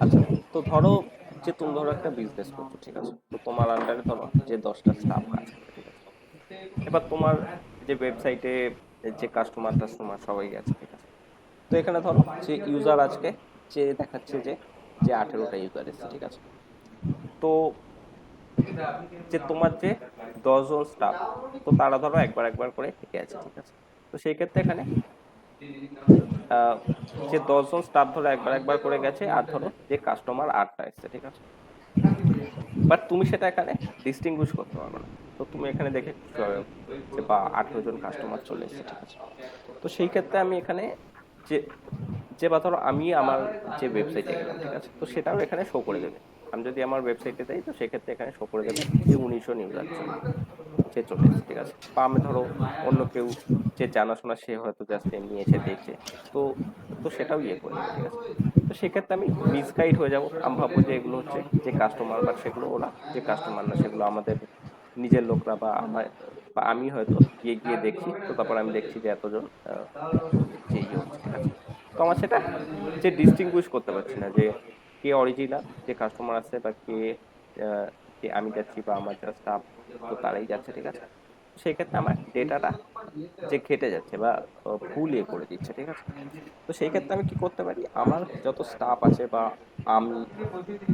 আচ্ছা, তো ধরো যে তুমি ধরো একটা বিজনেস করছো, ঠিক আছে? তো তোমার আন্ডারে ধরো যে 10টা স্টাফ কাজ করে, ঠিক আছে? এবার তোমার যে ওয়েবসাইটে যে কাস্টমার টাস্টমার সবাই আছে, ঠিক আছে? তো এখানে ধরো যে ইউজার আজকে যে দেখাচ্ছে যে যে 18টা ইউজার এসেছে, ঠিক আছে? তো যে তোমার যে 10 জন স্টাফ, তো তারা ধরো একবার একবার করে গেছে, ঠিক আছে? তো সেই ক্ষেত্রে এখানে আহ, যে 10 জন স্টাফ ধরো একবার একবার করে গেছে, আর ধরো যে কাস্টমার 8টা এসছে, ঠিক আছে? বাট তুমি সেটা এখানে ডিস্টিংগুইশ করতে পারবে না। তো তুমি এখানে দেখে যে বা 18 জন কাস্টমার চলে এসেছে, ঠিক আছে? তো সেই ক্ষেত্রে আমি এখানে যে যে বা ধরো আমি আমার যে ওয়েবসাইটে গেলাম, ঠিক আছে? তো সেটাও এখানে শো করে দেবে। আমি যদি আমার ওয়েবসাইটে যাই, তো সেক্ষেত্রে এখানে শো করে দেবে যে 19 জন ইউজার সে চলে এসেছে, ঠিক আছে? বা আমি ধরো অন্য কেউ যে জানাশোনা, সে হয়তো জাস্ট এমনি এসে দেখছে, তো তো সেটাও ইয়ে করে দেবে, ঠিক আছে? তো সেক্ষেত্রে আমি মিসগাইড হয়ে যাব, আমি ভাববো যে এগুলো হচ্ছে যে কাস্টমার, বাট সেগুলো ওরা যে কাস্টমার না, সেগুলো আমাদের নিজের লোকরা, বা আমার বা আমি হয়তো গিয়ে গিয়ে দেখছি, তো তারপর আমি দেখছি যে এতজন যে ইয়ে হচ্ছে, ঠিক আছে? তো আমার সেটা যে ডিস্টিংগুইশ করতে পারছি না যে কে অরিজিনাল যে কাস্টমার আছে, বা কে যে আমি যাচ্ছি, বা আমার যারা স্টাফ, তো তারাই যাচ্ছে, ঠিক আছে? সেই ক্ষেত্রে আমার ডেটাটা যে ঘেটে যাচ্ছে বা ভুল ইয়ে করে দিচ্ছে, ঠিক আছে? তো সেই ক্ষেত্রে আমি কি করতে পারি, আমার যত স্টাফ আছে বা আমি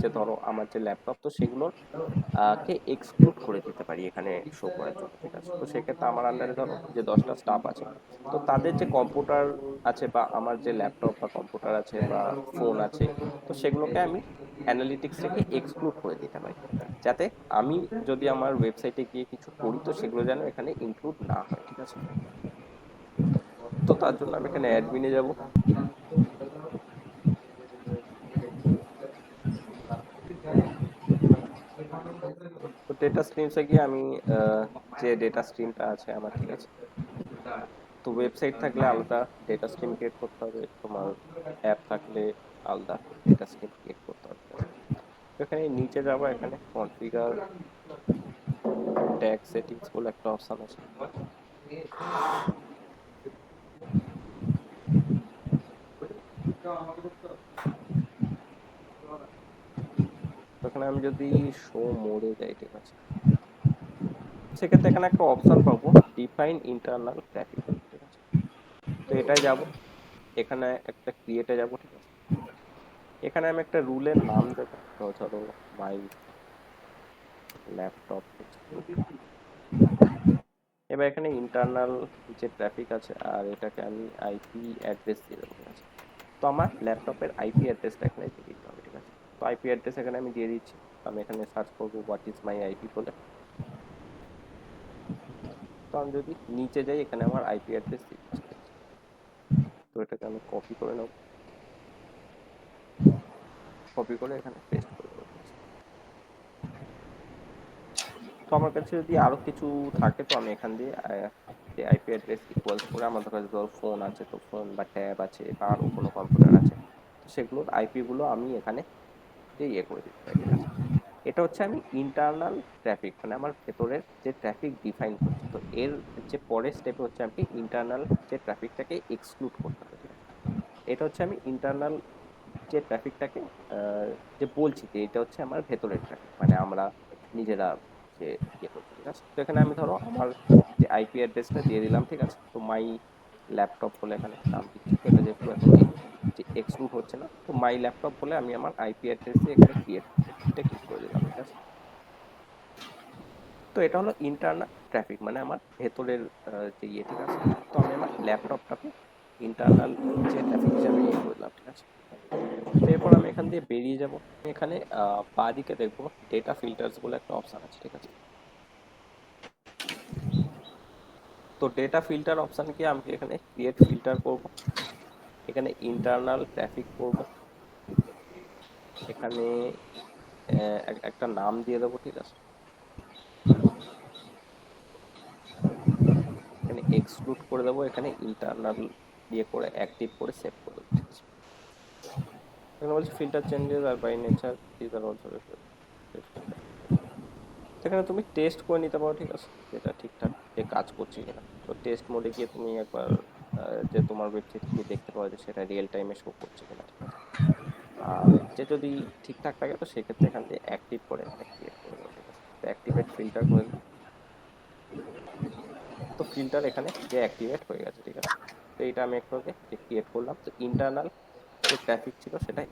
যে ধরো আমার যে ল্যাপটপ, তো সেগুলোর কে এক্সক্লুড করে দিতে পারি এখানে শো করার জন্য, ঠিক আছে? তো সেক্ষেত্রে আমার আন্ডারে ধরো যে 10টা স্টাফ আছে, তো তাদের যে কম্পিউটার আছে, বা আমার যে ল্যাপটপ বা কম্পিউটার আছে বা ফোন আছে, তো সেগুলোকে আমি অ্যানালিটিক্স থেকে এক্সক্লুড করে দিতে পারি, যাতে আমি যদি আমার ওয়েবসাইটে গিয়ে কিছু করি, তো সেগুলো যেন এখানে ইনক্লুড না হয়, ঠিক আছে? তো তার জন্য আমি এখানে অ্যাডমিনে যাব। তো ডেটা স্ট্রিমসে গিয়ে আমি যে ডেটা স্ট্রিমটা আছে আমার, ঠিক আছে? তো ওয়েবসাইট থাকলে আলাদা ডেটা স্ট্রিম ক্রিয়েট করতে হবে, তোমার অ্যাপ থাকলে আলাদা ডেটা স্ট্রিম ক্রিয়েট করতে হবে, ঠিক আছে? তো এখানে নিচে যাবো, এখানে কনফিগার ট্যাগ সেটিংস বলে একটা অপশন আছে। তো এখানে আমি যদি শো মোডে যাই, ঠিক আছে? সেক্ষেত্রে এখানে একটা অপশন পাবো, ডিফাইন ইন্টারনাল ট্রাফিক, ঠিক আছে? তো এটাই যাব, এখানে একটা ক্রিয়েটে যাব, ঠিক আছে? এখানে আমি একটা রুলের নাম দেবো, তো ধরো মাই ল্যাপটপ। এবার এখানে ইন্টারনাল যে ট্রাফিক আছে, আর এটাকে আমি আইপি অ্যাড্রেস দিয়ে দেবো, ঠিক আছে? তো আমার ল্যাপটপের আইপি অ্যাড্রেসটা এখানে দিয়ে দিতে হবে, ঠিক আছে? তো আইপি অ্যাড্রেস এখানে আমি দিয়ে দিচ্ছি। আমি এখানে সার্চ করবো হোয়াট ইজ মাই আইপি বলে। তো আমি যদি নিচে যাই, এখানে আমার আইপি অ্যাড্রেস দিয়ে দিচ্ছি, ঠিক আছে? তো এটাকে আমি কপি করে নেব, কপি করে এখানে পেস্ট করে দেবো, ঠিক আছে? তো আমার কাছে যদি আরো কিছু থাকে, তো আমি এখান দিয়ে যে আইপি অ্যাড্রেস ইকুয়ালস করে, আমাদের কাছে ধরো ফোন আছে, তো ফোন বা ট্যাব আছে, বা আরো কোনো কম্পিউটার আছে, তো সেগুলোর আইপি গুলো আমি এখানে যে ইয়ে করে দিতে পারি, ঠিক আছে? এটা হচ্ছে আমি ইন্টারনাল ট্রাফিক, মানে আমার ভেতরের যে ট্রাফিক ডিফাইন করছি। তো এর যে পরের স্টেপে হচ্ছে আমি ইন্টারনাল যে ট্রাফিকটাকে এক্সক্লুড করতে হবে, ঠিক আছে? এটা হচ্ছে আমি ইন্টারনাল যে ট্রাফিকটাকে যে বলছি যে এটা হচ্ছে আমার ভেতরের ট্রাফিক, মানে আমরা নিজেরা যে ইয়ে করছি, ঠিক আছে? তো এখানে আমি ধরো আমার যে আইপি অ্যাড্রেসটা দিয়ে দিলাম, ঠিক আছে? তো মাই ল্যাপটপ বলে এখানে নাম দিচ্ছি। তো এটা যেহেতু এখন যে এক্সক্লুড হচ্ছে না, তো মাই ল্যাপটপ বলে আমি আমার আইপি অ্যাড্রেস দিয়ে এখানে ক্রিয়েটে ক্লিক করে দিলাম, ঠিক আছে? তো এটা হলো ইন্টারনাল ট্রাফিক, মানে আমার ভেতরের যে ইয়ে, ঠিক আছে? তো আমি আমার ল্যাপটপটাকে ইন্টারনাল যে ট্রাফিক হিসাবে ইয়ে করে দিলাম, ঠিক আছে? তো এরপর আমি এখান দিয়ে বেরিয়ে যাব। এখানে বাঁ দিকে দেখবো ডেটা ফিল্টার্স বলে একটা অপশন আছে, ঠিক আছে? তো ডেটা ফিল্টার অপশন কি, আমি এখানে ক্রিয়েট ফিল্টার করব, এখানে ইন্টারনাল ট্রাফিক করব, এখানে একটা নাম দিয়ে দেবো, ঠিক আছে? এখানে এক্সক্লুড করে দেবো, এখানে ইন্টারনাল দিয়ে করে অ্যাক্টিভ করে সেভ করে দেবো, ঠিক আছে? এখানে বলছি ফিল্টার চেঞ্জেস আর by nature this are also সেখানে তুমি টেস্ট করে নিতে পারো, ঠিক আছে? যেটা ঠিকঠাক যে কাজ করছে কিনা। তো টেস্ট মোডে গিয়ে তুমি একবার যে তোমার ওয়েবসাইটে গিয়ে দেখতে পারো যে সেটা রিয়েল টাইমে শো করছে কিনা, ঠিক আছে? আর নিচে যদি ঠিকঠাক থাকে তো সেক্ষেত্রে এখান থেকে অ্যাক্টিভ করে অ্যাক্টিভেট করে দেবো, ঠিক আছে। তো অ্যাক্টিভেট ফিল্টার করে দিই। তো ফিল্টার এখানে যে অ্যাক্টিভেট হয়ে গেছে, ঠিক আছে। তো এইটা আমি একটু আগে যে ক্রিয়েট করলাম, তো ইন্টারনাল যে ট্রাফিক ছিল সেটা